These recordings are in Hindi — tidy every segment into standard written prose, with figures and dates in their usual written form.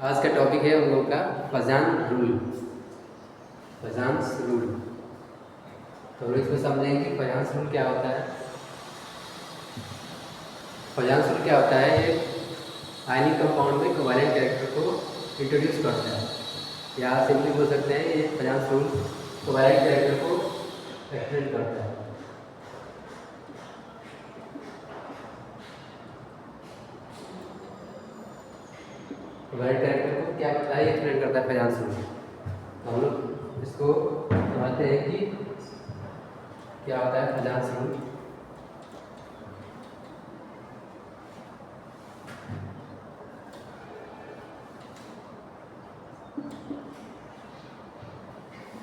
आज का टॉपिक है हम लोग का फजान रूल। फजान्स रूल। तो हम लोग इसमें समझेंगे कि फजान्स रूल क्या होता है। फजान्स रूल क्या होता है? ये आयनिक कंपाउंड में कोवैलेंट कैरेक्टर को इंट्रोड्यूस करता है, या सिंपली बोल सकते हैं ये फजान्स रूल कोवैलेंट कैरेक्टर को एक्सप्लेन करता है। कोवैलेंट कैरेक्टर को क्या करता है, ये एक्सप्लेन करता है फजान्स रूल। तो हम लोग इसको समझते हैं कि क्या होता है फजान्स रूल।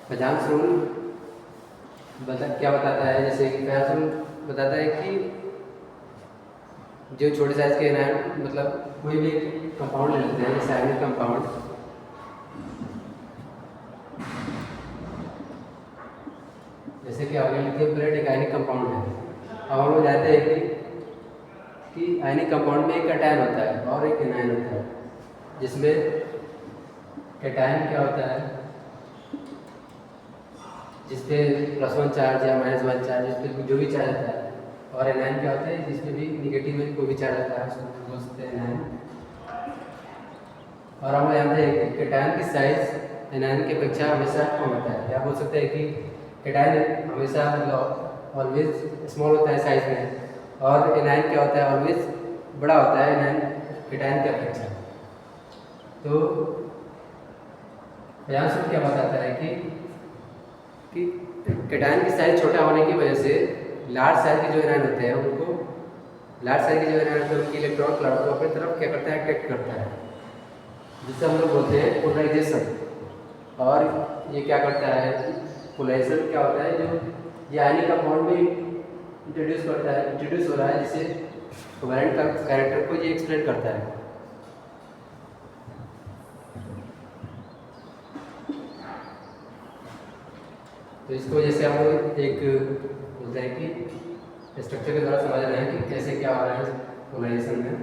फजान्स रूल क्या बताता है, जैसे कि फजान्स रूल बताता है कि जो छोटे साइज के एनायन मतलब कोई भी कंपाउंड ले लेते हैं, जैसे आयनिक कंपाउंड, जैसे कि ऑर्गेनिक लिथियम क्लोराइड एक आयनिक कंपाउंड है। अब हम लोग जानते हैं कि आयनिक कंपाउंड में एक कैटायन होता है और एक एनायन होता है, जिसमें कैटायन क्या होता है, जिसपे +1 चार्ज या -1 चार्ज, जिसपे जो भी चार्ज होता है, और एनायन क्या होता है जिसपे भी निगेटिव में कोई भी चार्ज होता है, उसको बोल सकते हैं एनायन। और हम जानते हैं कि कैटायन की साइज एनायन की अपेक्षा हमेशा कम होता है, या बोल सकते हैं कि कैटायन हमेशा ऑलवेज स्मॉल होता है साइज में, और एनायन क्या होता है ऑलवेज बड़ा होता है एनायन कैटायन की अपेक्षा। तो यहाँ से क्या बताता है कि कैटायन की साइज छोटा होने की वजह से लार्ज साइज के जो एनायन होते हैं उनको, लार्ज साइज के जो एनायन होते हैं उनकी इलेक्ट्रॉन क्लाउड को अपनी तरफ क्या करता है, अट्रैक्ट करता है, जिससे हम लोग बोलते हैं पोलराइजेशन। और ये क्या करता है, पोलराइजेशन क्या होता है, जो ये आयनिक कंपाउंड में इंट्रोड्यूस हो रहा है, जिसे कोवैलेंट का कैरेक्टर को ये एक्सप्लेन करता है। तो इसको जैसे हम लोग एक बोलते हैं कि स्ट्रक्चर के द्वारा समझ रहे हैं कि कैसे क्या हो रहा है पोलराइजेशन में।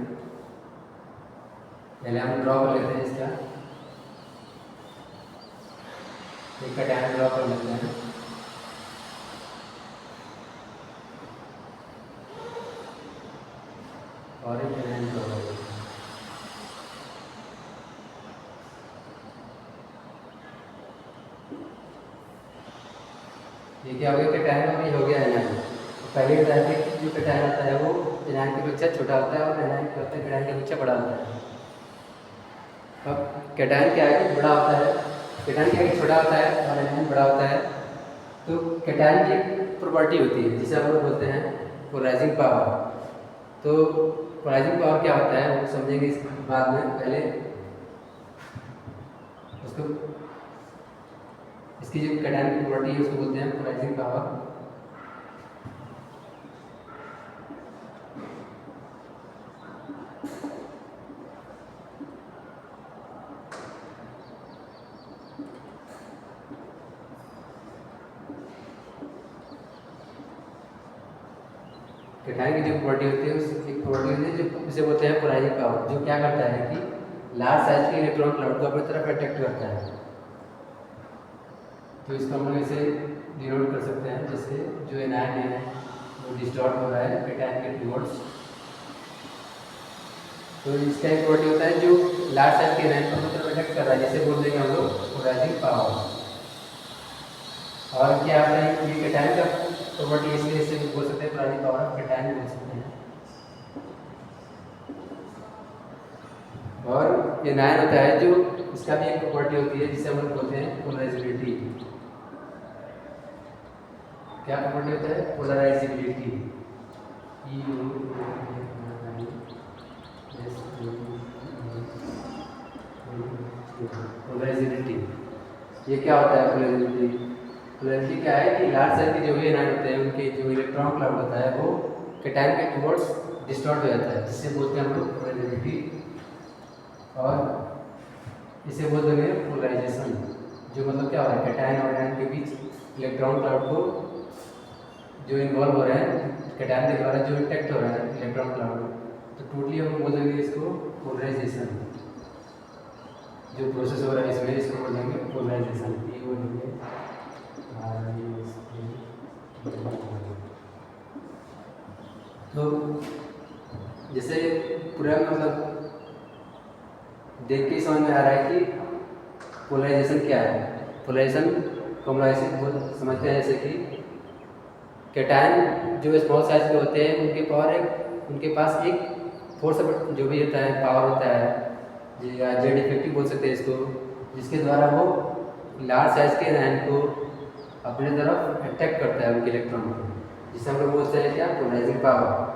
पहले हम ड्रॉ कर लेते हैं इसका, एक कैटायन ड्रॉ कर लेते हैं। और एक एनायन ड्रॉ कर लेते हैं। ये क्या हो गया कैटायन, और ये हो गया एनायन। तो पहले बताया था कि जो कैटायन होता है वो एनायन की अपेक्षा छोटा होता है, और एनायन क्या होता है कैटायन की अपेक्षा बड़ा होता है। अब कैटायन क्या है कि बड़ा होता है, कैटायन क्या है कि छोटा होता है और एनायन बड़ा होता है। तो कैटायन की एक प्रॉपर्टी होती है जिसे हम लोग बोलते हैं पोलराइजिंग पावर। तो पोलराइजिंग पावर क्या होता है वो समझेंगे इस बाद में। पहले उसको, इसकी जो कैटायन की प्रॉपर्टी है उसको बोलते हैं पोलराइजिंग पावर। कैटायन की जो प्रॉपर्टी होती है उस एक प्रॉपर्टी होती है जो इसे बोलते हैं पोलराइजिंग पावर, जो क्या करता है कि लार्ज साइज के इलेक्ट्रॉन क्लाउड को अपनी तरफ अट्रैक्ट करता है। तो इसको हम लोग इसे डिनोट कर सकते हैं, जैसे जो एनायन है वो डिस्टॉर्ट हो रहा है कैटायन के टुवर्ड्स। तो इसका एक प्रॉपर्टी होता है जो लार्ज साइज के एनायन को अपनी तरफ अट्रैक्ट कर रहा है, जैसे बोल देंगे हम लोग पोलराइजिंग पावर। और क्या आता है ये कैटायन का प्रॉपर्टी, इसलिए इसे भी बोल सकते हैं पोलराइजिंग पावर ऑफ कैटायन बोल सकते हैं। और एनायन होता है जो, इसका भी एक प्रॉपर्टी होती है जिसे हम लोग बोलते हैं पोलराइजेबिलिटी। क्या प्रॉपर्टी होता है, पोलराइजेबिलिटी। पोलराइजेबिलिटी ये क्या होता है पोलराइजेबिलिटी? पोलराइजेबिलिटी क्या है कि लार्ज साइज के जो भी एनायन होते हैं उनके जो इलेक्ट्रॉन क्लाउड होता है वो कैटायन के टुवर्ड्स डिस्टॉर्ट हो जाता है, जिससे बोलते हैं हम लोग पोलराइजेबिलिटी। और इसे बोल देंगे पोलराइजेशन, जो मतलब क्या हो रहा है कैटायन और एनायन के बीच इलेक्ट्रॉन क्लाउड को जो इन्वॉल्व हो रहे हैं कैटायन के द्वारा जो अट्रैक्ट हो रहा है इलेक्ट्रॉन क्लाउड, तो टोटली हम बोल देंगे इसको पोलराइजेशन। जो प्रोसेस हो रहा है इसमें, इसको बोलेंगे पोलराइजेशन। ये बोलेंगे तो जैसे पूरा मतलब देख के समझ में आ रहा है कि पोलराइजेशन क्या है। पोलराइजेशन को हम ऐसे समझते हैं जैसे कि कैटायन जो स्मॉल साइज के होते हैं उनके पास एक फोर्स जो भी होता है, पावर होता है, या जेड इफेक्टिव बोल सकते हैं इसको, जिसके द्वारा वो लार्ज साइज के आयन को अपने तरफ अट्रैक्ट करता है, उनके इलेक्ट्रॉन को, जिसे हम लोग बोलते हैं क्या, पोलराइजिंग पावर।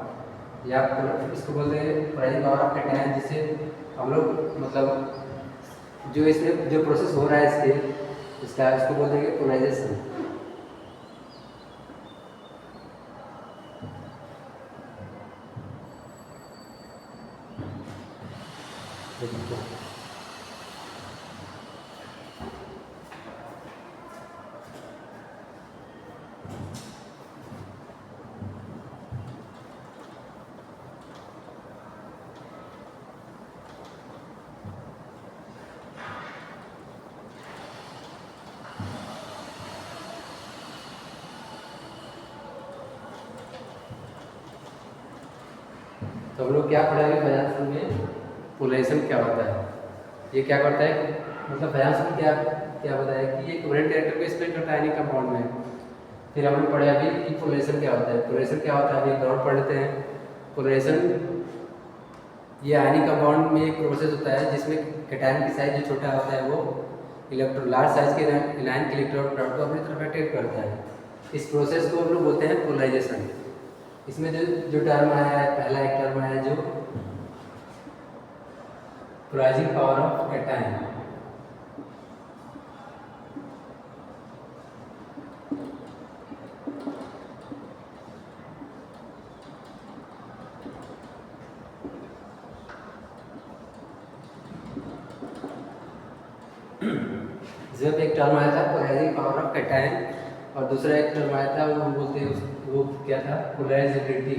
या इसको बोलते हैं पोलराइजिंग पावर ऑफ कैटायन, जिससे हम लोग मतलब जो इसमें जो प्रोसेस हो रहा है इसका इसको बोलते हैं पोलराइजेशन। तो हम लोग क्या पढ़ेंगे फैजांस में, पोलराइजेशन क्या होता है, ये क्या करता है, मतलब फैजांस में क्या क्या बताया कि ये कोवेलेंट कैरेक्टर को स्प्लिट करता है आयनिक कंपाउंड में। फिर हमने पढ़ा अभी कि पोलराइजेशन क्या होता है। पोलराइजेशन क्या होता है अभी ग्राउंड पढ़ लेते हैं। पोलराइजेशन ये आयनिक कंपाउंड में एक प्रोसेस होता है जिसमें कैटायन की साइज जो छोटा होता है वो इलेक्ट्रॉन लार्ज साइज के एनायन के इलेक्ट्रॉन को अपनी तरफ अट्रैक्ट करता है। इस प्रोसेस को हम लोग बोलते हैं पोलराइजेशन। इसमें जो टर्म आया है, पहला एक टर्म आया है जो पोलराइजिंग पावर ऑफ कैटायन। इसमें एक टर्म आया था पोलराइजिंग पावर ऑफ कैटायन, और दूसरा एक टर्म आया था वो बोलते हैं वो क्या था, पोलराइजेबिलिटी।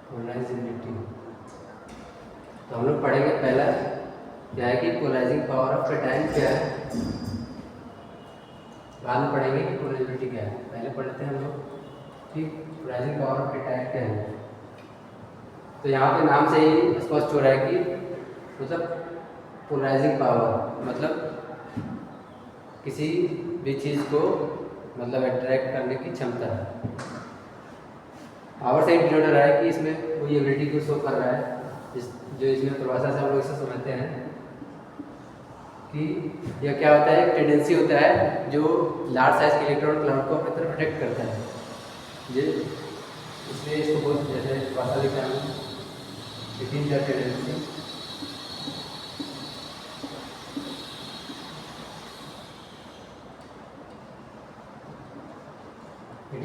पोलराइजेबिलिटी तो हम लोग पढ़ेंगे पहला क्या है कि पोलराइजिंग पावर ऑफ कैटायन क्या है, बाद में पढ़ेंगे कि पोलराइजेबिलिटी क्या है। पहले पढ़ते हैं हम लोग कि पोलराइजिंग पावर ऑफ कैटायन क्या है। तो यहाँ पे नाम से ही स्पष्ट हो रहा है कि मतलब पोलराइजिंग पावर मतलब किसी भी चीज़ को मतलब अट्रैक्ट करने की क्षमता है। पावर से डिनोट हो रहा है कि इसमें कोई एबिलिटी को शो कर रहा है, जो इसमें परिभाषा से हम लोग इसे समझते हैं कि यह क्या होता है, एक टेंडेंसी होता है जो लार्ज साइज के इलेक्ट्रॉन क्लाउड को अपनी तरफ अट्रैक्ट करता है। ये इसलिए इसको बहुत जैसे भाषा लिखा है, it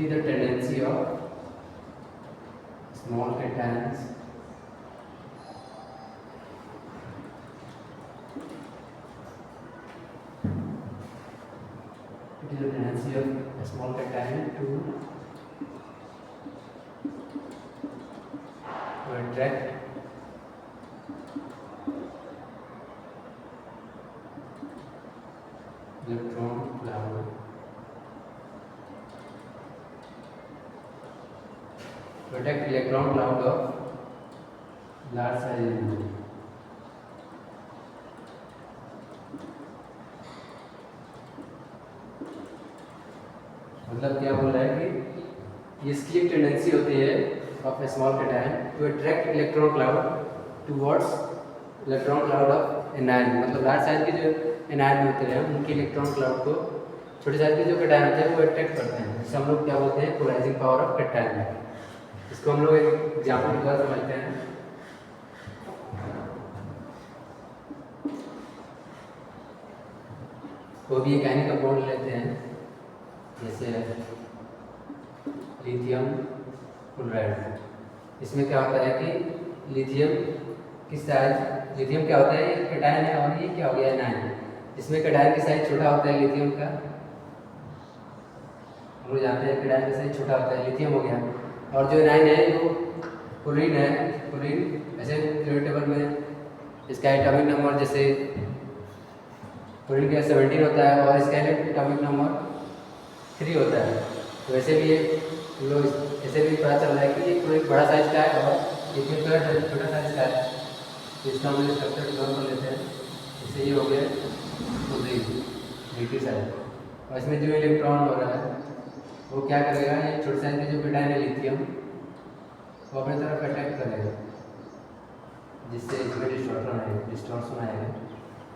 is the tendency of small cations it is a tendency of a small cation to attract electron cloud of large size. मतलब क्या बोल रहा है कि इसकी एक टेंडेंसी होती है of a small cation to attract electron cloud towards electron cloud of anion. मतलब लार्ज साइज के जो एनायन होते हैं उनके इलेक्ट्रॉन क्लाउड को छोटे साइज के जो कैटायन होते हैं वो अट्रैक्ट करते हैं, जिसे हम लोग क्या बोलते हैं, पोलराइजिंग पावर ऑफ कैटायन। इसको हम लोग एक एग्जाम्पल के द्वारा समझते हैं। वो भी एक आयनिक कंपाउंड लेते हैं जैसे लिथियम क्लोराइड। इसमें क्या होता है कि लिथियम की साइज, लिथियम क्या होता है, कैटायन है और ये क्या हो गया एनायन। इसमें कैटायन की साइज छोटा होता है लिथियम का, हम लोग जानते हैं कैटायन का साइज छोटा होता है, लिथियम हो गया। और जो एनायन है वो क्लोरीन है, क्लोरीन ऐसे पीरियोडिक टेबल में इसका एटॉमिक नंबर जैसे क्लोरीन का 17 होता है और इसका एटॉमिक नंबर 3 होता है। तो वैसे भी हम लोग ऐसे भी पता चल रहा है कि ये क्लोरीन बड़ा साइज का है और लिथियम का छोटा साइज का है। तो इसका हम स्ट्रक्चर ड्रॉ कर लेते हैं। जैसे ये हो गया नेगेटिव साइड, और इसमें जो इलेक्ट्रॉन हो रहा है वो क्या करेगा, ये छोटे साइज में जो कैटायन है लिथियम वो अपनी तरफ अटैक करेगा, जिससे इसमें डिस्टॉर्शन आएगा।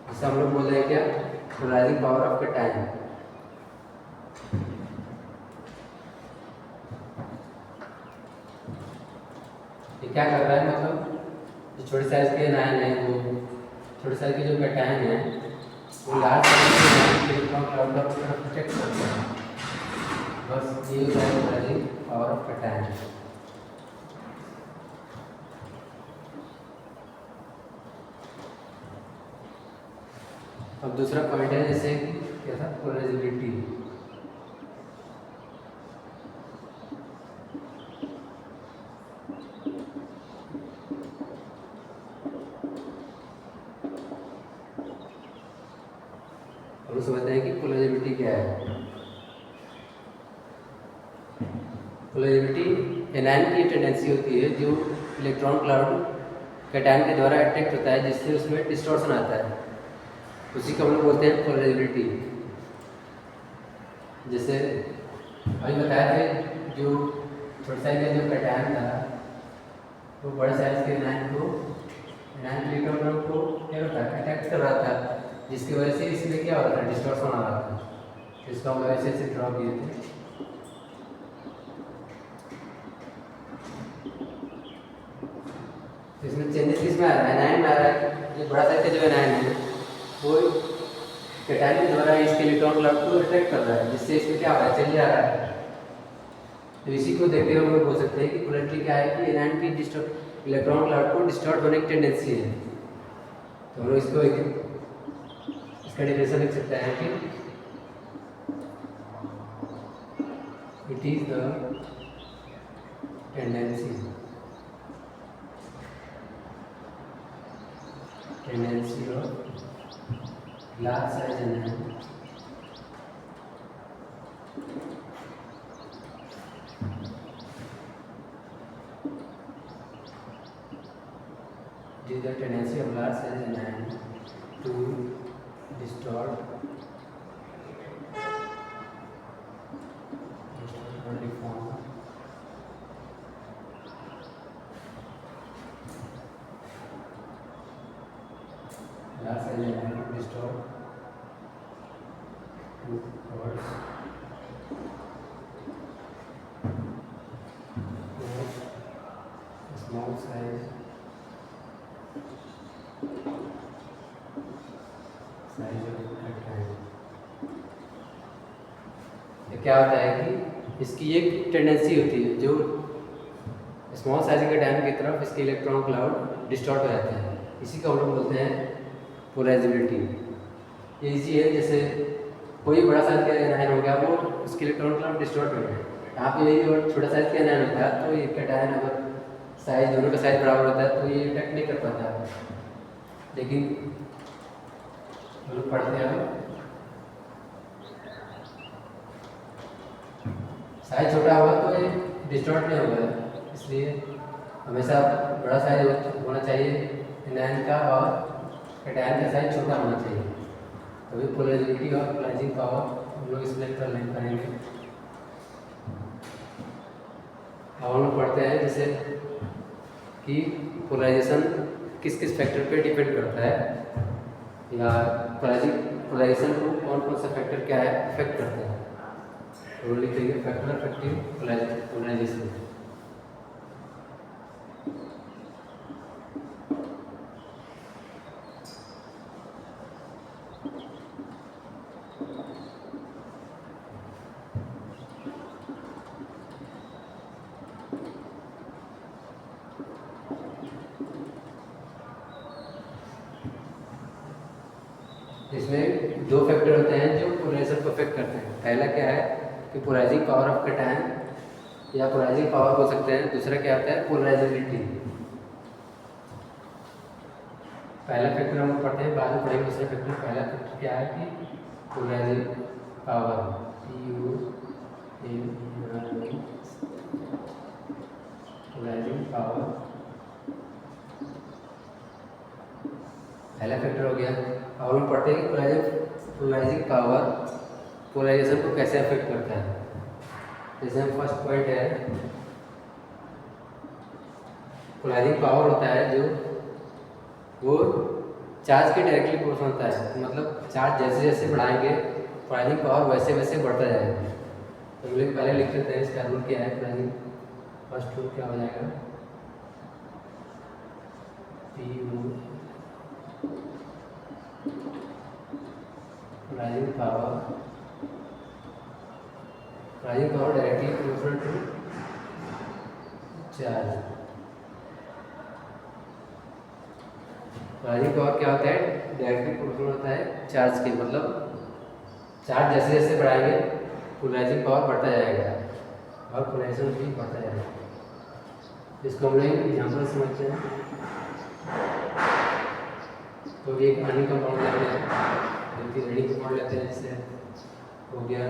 जिससे हम लोग बोल रहे हैं क्या, पोलराइजिंग पावर ऑफ कैटायन। ये क्या कर रहा है, मतलब जो छोटे साइज के आयन है वो छोटे साइज के जो कैटायन है वो लार्ज साइज के इलेक्ट्रॉन क्लाउड को प्रोटेक्ट करते हैं। बस ये होता है पोलराइजिंग पावर ऑफ कैटायन। अब दूसरा पॉइंट है जैसे क्या था, पोलराइजेबिलिटी। हम समझते हैं कि पोलराइजेबिलिटी क्या है। पोलराइजेबिलिटी एनायन की टेंडेंसी होती है जो इलेक्ट्रॉन क्लाउड कैटायन के द्वारा अट्रैक्ट होता है, जिससे उसमें डिस्टॉर्शन आता है, उसी को हम लोग बोलते हैं पोलराइजेबिलिटी। जैसे अभी बताया था, जो छोटे साइज का जो कैटायन था वो बड़े साइज के एनायन इलेक्ट्रॉन को क्या करता है, अट्रैक्ट कर रहा था, जिसकी वजह से इसमें क्या हो रहा था, डिस्टॉर्शन आ रहा था। इसको हम ऐसे ड्रॉ किए थे। इसमें चेंजेस किसमें आ रहा है, एनायन में आ रहा है। जो बड़ा साइज का जो एनायन है वो कैटायन के द्वारा इसके इलेक्ट्रॉन क्लाउड को अट्रैक्ट कर रहा है, जिससे इसमें क्या हो रहा है, चेंज आ रहा है। तो इसी को देखते हुए हम लोग बोल सकते हैं कि पोलैरिटी क्या है, कि एनायन की इलेक्ट्रॉन क्लाउड को डिस्टॉर्ट होने की टेंडेंसी है। तो हम लोग इसको इसका डेफिनेशन लिख सकते हैं कि it is the tendency of large size anion it is the tendency of large size anion to distort or deform large size anion to distort towards small size of cation. क्या होता है कि इसकी एक टेंडेंसी होती है, जो स्मॉल साइज के कैटायन की तरफ इसके इलेक्ट्रॉन क्लाउड डिस्टॉर्ट हो जाते हैं। इसी को हम लोग बोलते हैं पोलराइजेबिलिटी। ये इजी है, जैसे कोई बड़ा साइज का एनायन हो गया, वो उसके इलेक्ट्रॉन क्लाउड डिस्टॉर्ट हो गया। यहाँ पे यही और छोटा साइज का एनायन होता है, तो ये कैटायन अगर साइज दोनों का साइज बराबर होता है तो ये अटैक नहीं कर पाता। लेकिन हम लोग पढ़ते हैं साइज छोटा होगा तो ये डिस्टॉर्ट नहीं होगा, इसलिए हमेशा बड़ा साइज होना चाहिए एनायन का और कैटायन का साइज छोटा होना चाहिए। तभी पोलराइजेबिलिटी और पोलराइजिंग पावर हम लोग इस लेक्चर में करेंगे। अब हम लोग पढ़ते हैं जैसे कि पोलराइजेशन किस किस फैक्टर पे डिपेंड करता है, या पोलराइजेशन को कौन कौन सा फैक्टर क्या है अफेक्ट करता है। तो लिखेंगे फैक्टर अफेक्टिंग पोलराइजेशन। इसमें दो फैक्टर होते हैं जो पोलराइजेशन को अफेक्ट करते हैं। पहला क्या है कि पोलराइजिंग पावर ऑफ कैटायन या पोलराइजिंग पावर बोल सकते हैं। दूसरा क्या होता है पोलराइजेबिलिटी। पहला फैक्टर हम लोग पढ़ते हैं, बाद में पढ़ेंगे दूसरा फैक्टर। पहला फैक्टर क्या है कि पोलराइजिंग पावर पोलराइजिंग पावर पहला फैक्टर हो गया। अब हम पढ़ते हैं कि पोलराइजिंग पावर पोलराइजेशन को कैसे अफेक्ट करता है। जैसे हम फर्स्ट पॉइंट है पोलराइजिंग पावर होता है जो वो चार्ज के डायरेक्टली प्रोपोर्शनल होता है। मतलब चार्ज जैसे जैसे बढ़ाएंगे पोलराइजिंग पावर वैसे वैसे बढ़ता जाएगा। तो हम लोग पहले लिख लेते हैं इसका रूल क्या है। पोलराइजिंग फर्स्ट रूल क्या हो जाएगा polarising power directly proportional to charge. Polarising power क्या होता है डायरेक्टली प्रोपोर्शनल होता है चार्ज के। मतलब चार्ज जैसे जैसे बढ़ाएंगे पोलराइजिंग पावर बढ़ता जाएगा और पोलराइजेशन भी बढ़ता जाएगा। इसको हम लोग एग्जाम्पल समझते हैं। तो एक अन्य कंपाउंड लेते हैं, जो कि रेडी कंपाउंड लेते हैं। जैसे हो गया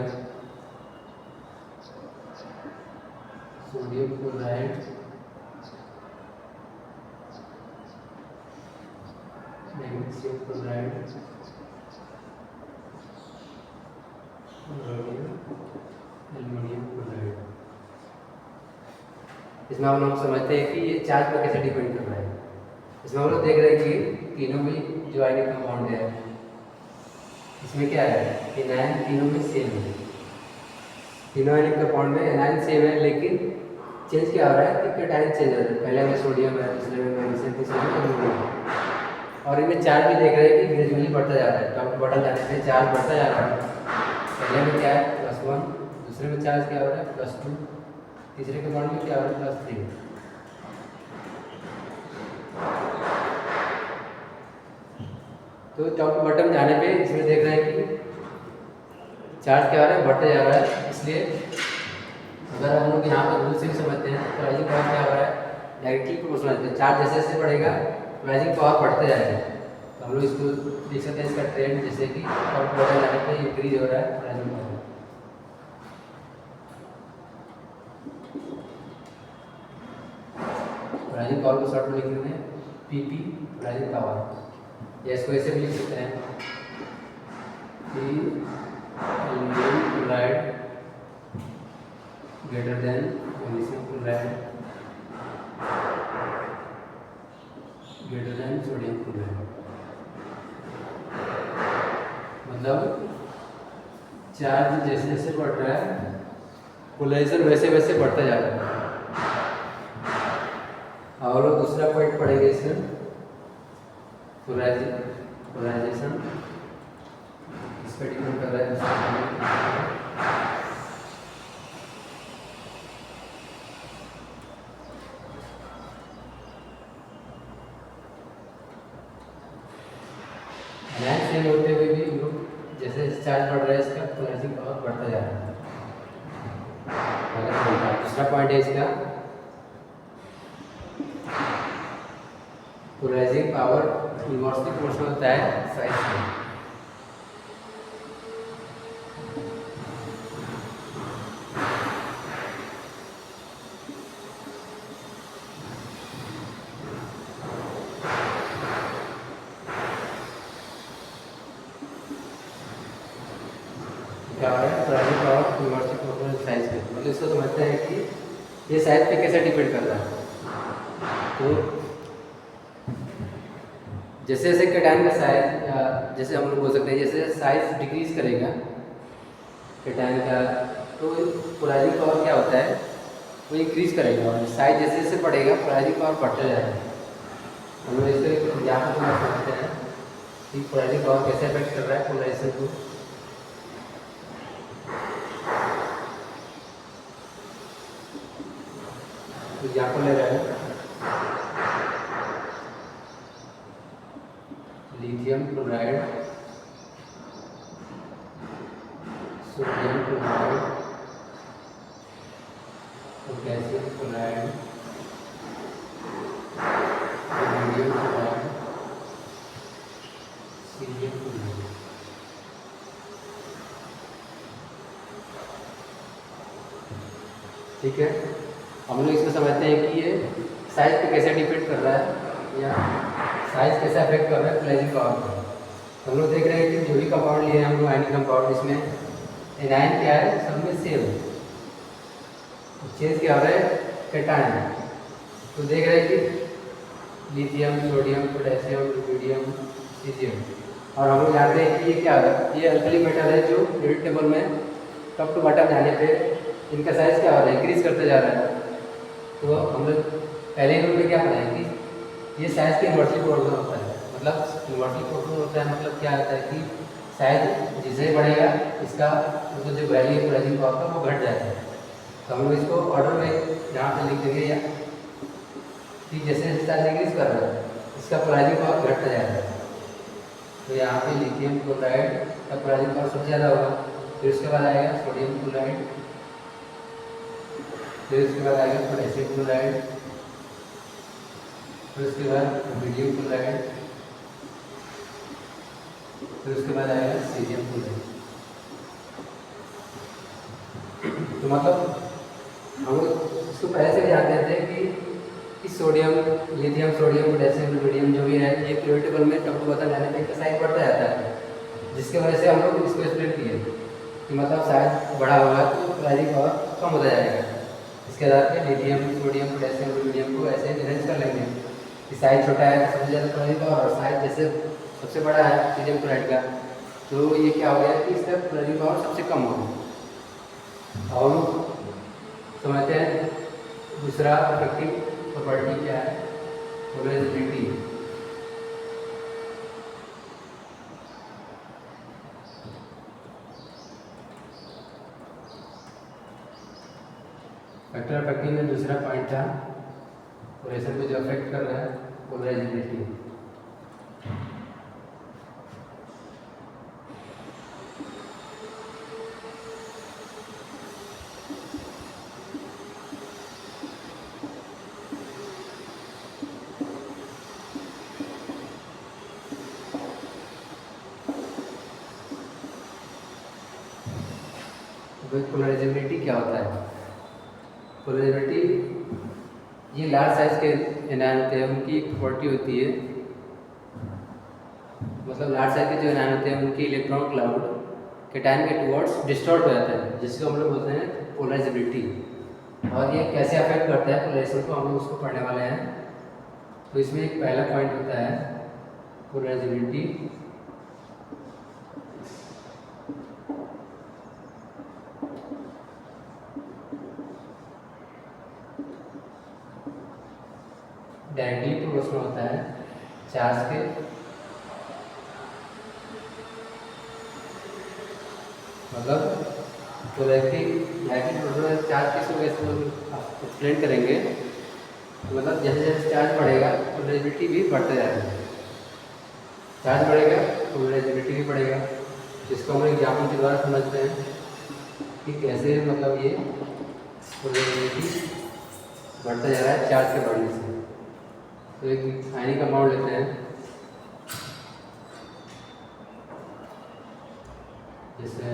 sodium chloride, magnesium chloride, aluminium chloride. इसमें हम लोग समझते हैं कि ये चार्ज पर कैसे डिपेंड कर रहा है। इसमें हम लोग देख रहे हैं कि तीनों में जो आयनिक कंपाउंड है इसमें क्या है एनायन तीनों में सेम है। तीनों आयनिक कंपाउंड में एनायन सेम है, लेकिन चेंज क्या हो रहा है कि कैटायन चेंज हो रहा है। पहले में सोडियम है, दूसरे में मैग्नीशियम, तीसरे में एल्युमिनियम। और इनमें चार्ज भी देख रहे हैं कि ग्रेजुअली बढ़ता जा रहा है। टॉप बटन जाने से चार्ज बढ़ता जा रहा है। पहले में क्या है +1, दूसरे में चार्ज क्या हो रहा है +2, तीसरे कंपाउंड में क्या हो रहा है +3। तो टॉप बटन जाने पे इसमें देख रहे हैं कि चार्ज क्या हो रहा है बढ़ते जा रहा है। इसलिए अगर हम लोग यहाँ पर रूल से भी समझते हैं तो पोलराइजिंग पावर क्या हो रहा है डायरेक्टली प्रोपोर्शनल है। चार्ज जैसे जैसे बढ़ेगा पोलराइजिंग पावर बढ़ते जाएगा। तो हम लोग इसको देख सकते हैं इसका ट्रेंड, जैसे कि टॉप बटन जाने पे इंक्रीज हो रहा है पोलराइजिंग पावर। पोलराइजिंग पावर को शॉर्ट में लिख लेते हैं PP पोलराइजिंग पावर, या इसको ऐसे भी लिख सकते हैं कि aluminium chloride greater than magnesium chloride greater than sodium chloride. मतलब चार्ज जैसे जैसे बढ़ रहा है पोलराइजेशन वैसे वैसे बढ़ता जा रहा है। और दूसरा पॉइंट पढ़ेंगे इसमें पोलराइजेशन इस पर डिपेंड कर रहा है। सेम होते हुए भी जैसे चार्ज बढ़ रहा है इसका पोलराइजिंग पावर बढ़ता जा रहा है। दूसरा पॉइंट है इसका पोलराइजिंग पावर इनवर्सली प्रोपोर्शनल होता है साइज में। क्या है polarising power inversely proportional size में। मतलब इसको समझते हैं कि ये साइज पे कैसे डिपेंड कर रहा है। तो जैसे जैसे कैटायन का साइज, जैसे हम लोग बोल सकते हैं जैसे साइज डिक्रीज करेगा कैटायन का, तो पोलराइजिंग पावर क्या होता है वो इंक्रीज करेगा। और साइज जैसे जैसे बढ़ेगा पोलराइजिंग पावर बढ़ता जाएगा। हम लोग इसको एग्जाम्पल समझ सकते हैं कि पोलराइजिंग पावर कैसे अफेक्ट कर रहा है पोलराइजेशन को। एग्जाम्पल ले रहे हैं lithium chloride, sodium chloride, potassium chloride, sodium chloride, cerium chloride. ठीक है, हम लोग इसको समझते हैं कि ये साइज पे कैसे डिपेंड कर रहा है या साइज कैसे अफेक्ट कर रहा है प्लेजिंग पावर पर। हम लोग देख रहे हैं कि जो भी कंपाउंड लिए हैं हम लोग आयनिक कंपाउंड, इसमें एनायन क्या है, सब में सेम चेंज क्या हो रहा है, कैटायन। तो देख रहे हैं कि lithium, sodium, potassium, rubidium, caesium, और हम लोग जानते हैं कि ये क्या है, ये अल्कली मेटल है जो पीरियड टेबल में टॉप टू बॉटम जाने पे इनका साइज क्या हो रहा है, इंक्रीज करते जा रहा है। तो हम लोग पहले रूल में क्या पढ़ा है कि ये साइज के इन्वर्सली प्रोपोर्शनल होता है। मतलब इन्वर्सली प्रोपोर्शनल होता है, मतलब क्या होता है कि साइज जैसे ही बढ़ेगा इसका मतलब जो वैल्यू है प्लेजिंग पावर का वो घट जाता है। तो हम लोग इसको ऑर्डर में यहाँ पे लिख देंगे या कि जैसे जैसे साइज इंक्रीज कर रहा है इसका प्लेजिंग पावर घटता जा रहा है। तो यहाँ पे लिथियम क्लोराइड का प्लेजिंग पावर सबसे ज़्यादा होगा, फिर उसके बाद आएगा सोडियम क्लोराइड, फिर उसके बाद आएगा पोटेशियम क्लोराइड, फिर उसके बाद रुबिडियम क्लोराइड, फिर उसके बाद आएगा सीरियम क्लोराइड। तो मतलब हम लोग इसको पहले से जानते थे कि sodium, lithium, sodium, potassium, rubidium जो भी है ये पीरियड टेबल में टॉप टू बॉटम जाने पे इनका साइज बढ़ता जाता है, जिसकी वजह से हम लोग इसको एक्सप्लेन किए कि मतलब साइज बड़ा होगा तो प्लेजिंग पावर कम होता जाएगा। इसके आधार पर लिथियम, सोडियम, पोटेशियम, रुबिडियम को ऐसे अरेंज कर लेंगे कि साइज छोटा है तो सबसे ज़्यादा प्लेजिंग पावर, और साइज जैसे सबसे बड़ा है सीरियम क्लोराइड का तो ये क्या हो गया कि इसका प्लेजिंग पावर सबसे कम होगा। और समझते हैं दूसरा इफेक्टिव प्रॉपर्टी क्या है, पोलराइजेबिलिटी। फैक्टर इफेक्टिव में दूसरा पॉइंट था पोलराइजेशन को जो अफेक्ट कर रहा है पोलराइजेबिलिटी। पोलराइजेबिलिटी क्या होता है? पोलराइजेबिलिटी ये लार्ज साइज के एनायन होते हैं उनकी एक प्रॉपर्टी होती है, मतलब लार्ज साइज के जो एनायन होते हैं उनकी इलेक्ट्रॉन क्लाउड कैटायन के टुवर्ड्स डिस्टॉर्ट हो जाता है, जिसको हम लोग बोलते हैं पोलराइजेबिलिटी। और ये कैसे अफेक्ट करता है पोलराइजेशन को हम लोग उसको पढ़ने वाले हैं। तो इसमें एक पहला पॉइंट होता है पोलराइजेबिलिटी। डायरेक्टली प्रोपोर्शनल होता है चार्ज के, मतलब पोलैरिटी प्रोपोर्शनल चार्ज किस वजह से एक्सप्लेन करेंगे। मतलब जैसे जैसे चार्ज बढ़ेगा पोलराइजेबिलिटी भी बढ़ता जाएगा, चार्ज बढ़ेगा पोलराइजेबिलिटी भी बढ़ेगा। जिसको हम एग्जाम्पल के द्वारा समझते हैं कि कैसे मतलब ये पोलराइजेबिलिटी बढ़ता जा रहा है चार्ज के बढ़ने से। तो एक आयनिक कंपाउंड लेते हैं जैसे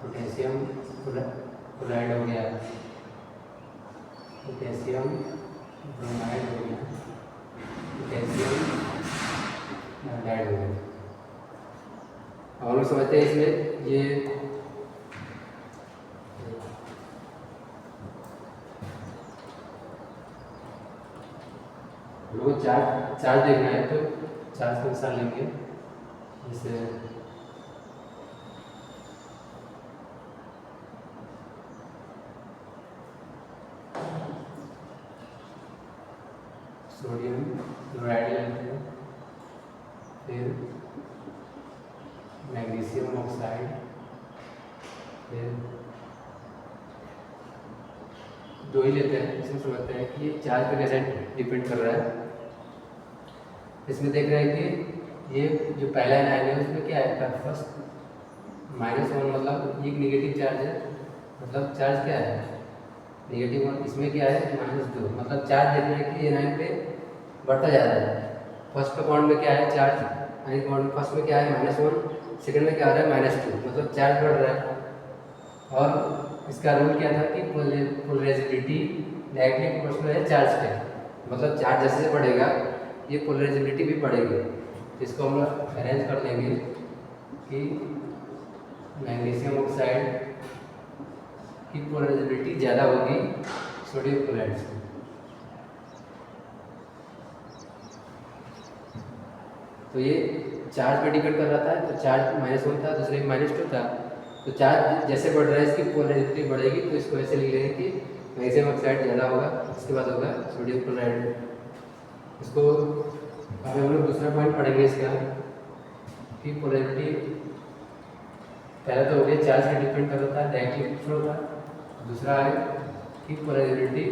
पोटेशियम क्लोराइड हो गया, पोटेशियम ब्रोमाइड हो गया, पोटेशियम नाइट्राइड हो गया। हम लोग समझते हैं इसमें ये लोग चार्ज देखना है तो चार्ज के अनुसार लेंगे। जैसे सोडियम क्लोराइड लेते हैं, फिर मैग्नीशियम ऑक्साइड, फिर दो ही लेते हैं। इसमें समझते हैं कि ये चार्ज पे कैसे डिपेंड कर रहा है। इसमें देख रहे हैं कि ये जो पहला एनायन है उसमें क्या है, फर्स्ट -1 मतलब एक नेगेटिव चार्ज है, मतलब चार्ज क्या है -1, इसमें क्या है -2, मतलब चार्ज देख रहे हैं कि एनायन पे बढ़ता जा रहा है। फर्स्ट बॉन्ड में क्या है चार्ज, आयनिक बॉन्ड फर्स्ट में क्या है -1, सेकंड में क्या आ रहा है -2, मतलब चार्ज बढ़ रहा है। और इसका रूल क्या था कि पोलराइजेबिलिटी डायरेक्टली प्रोपोर्शनल है चार्ज पे, मतलब चार्ज जैसे बढ़ेगा ये पोलराइजेबिलिटी भी बढ़ेगी। तो इसको हम लोग अरेंज कर लेंगे कि मैग्नीशियम ऑक्साइड की पोलराइजेबिलिटी ज़्यादा होगी सोडियम क्लोराइड से। तो ये चार्ज पे डिपेंड कर रहा था, तो चार्ज -1 था, दूसरे में -2 था। तो चार्ज जैसे बढ़ रहा है इसकी पोलराइजेबिलिटी बढ़ेगी, तो इसको ऐसे लिख लेंगे कि मैग्नीशियम ऑक्साइड ज़्यादा होगा, उसके बाद होगा सोडियम क्लोराइड। इसको अब हम लोग दूसरा पॉइंट पढ़ेंगे इसका कि पोलराइजेबिलिटी पहला तो हो गया चार्ज पे डिपेंड कर रहा था, डायरेक्टली प्रोपोर्शनल था। दूसरा है कि पोलराइजेबिलिटी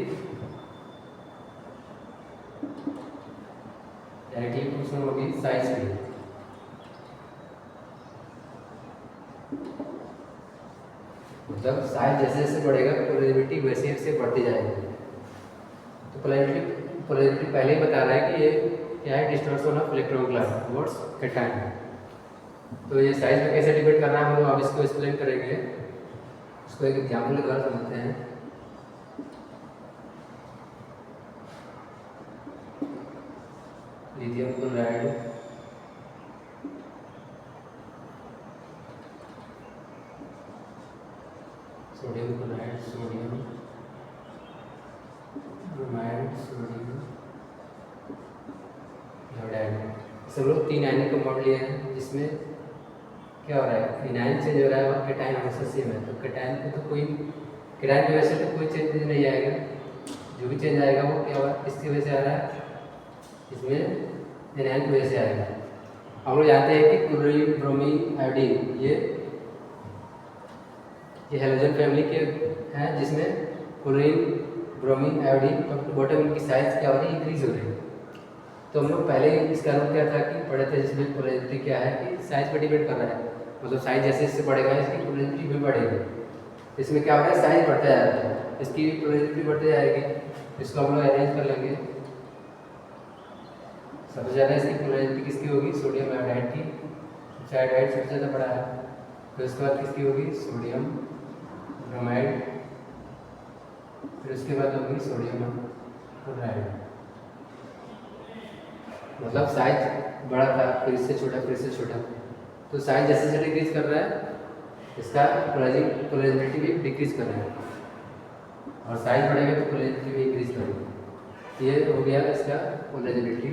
डायरेक्टली प्रोपोर्शनल होगी साइज की। जब साइज जैसे जैसे बढ़ेगा पोलराइजेबिलिटी वैसे वैसे बढ़ती जाएगी। तो पोलराइजेबिलिटी पहले ही बता रहा है कि ये क्या है, distortion of electron class towards cation. तो ये साइज पे कैसे डिपेंड करना है हम लोग अब इसको एक्सप्लेन करेंगे। इसको एक एग्जाम्पल के द्वारा समझते हैं। Lithium chloride, sodium chloride, sodium bromide, sodium chloride, सब लोग 3 आयनिक कंपाउंड लिए हैं, जिसमें क्या हो रहा है एनायन चेंज हो रहा है और कैटायन हमेशा सेम है। तो कैटायन पे तो कोई कैटायन की वजह से तो कोई चेंज नहीं आएगा, जो भी चेंज आएगा वो क्या होगा किसकी वजह से आ रहा है, इसमें एनायन की वजह से आएगा। हम लोग जानते हैं कि क्लोरीन, ब्रोमीन, आयोडीन ये हैलोजन फैमिली के हैं, जिसमें chlorine, bromine, iodine top to bottom इनकी साइज क्या हो रही है इंक्रीज हो रही है। तो हम लोग पहले इसका रूल क्या था कि पढ़े थे, जिसमें पोलराइजेबिलिटी क्या है कि साइज पर डिपेंड कर रहा है, मतलब साइज जैसे जैसे बढ़ेगा इसकी पोलराइजेबिलिटी भी बढ़ेगी। इसमें क्या होगा साइज बढ़ता जा रहा है, इसकी भी पोलराइजेबिलिटी बढ़ती जाएगी। इसको हम लोग अरेंज कर लेंगे। सबसे ज़्यादा इसकी पोलराइजेबिलिटी किसकी होगी, सोडियम आयोडाइड की, आयोडाइड सबसे ज़्यादा बड़ा है। फिर उसके बाद किसकी होगी, सोडियम ब्रोमाइड, फिर उसके बाद होगी सोडियम क्लोराइड। मतलब साइज बड़ा था, फिर इससे छोटा, फिर इससे छोटा। तो साइज जैसे जैसे डिक्रीज कर रहा है इसका पोलराइजेबिलिटी भी डिक्रीज कर रहा है, और साइज बढ़ेगा तो पोलराइजेबिलिटी भी इंक्रीज करेगी। ये हो गया इसका पोलराइजेबिलिटी।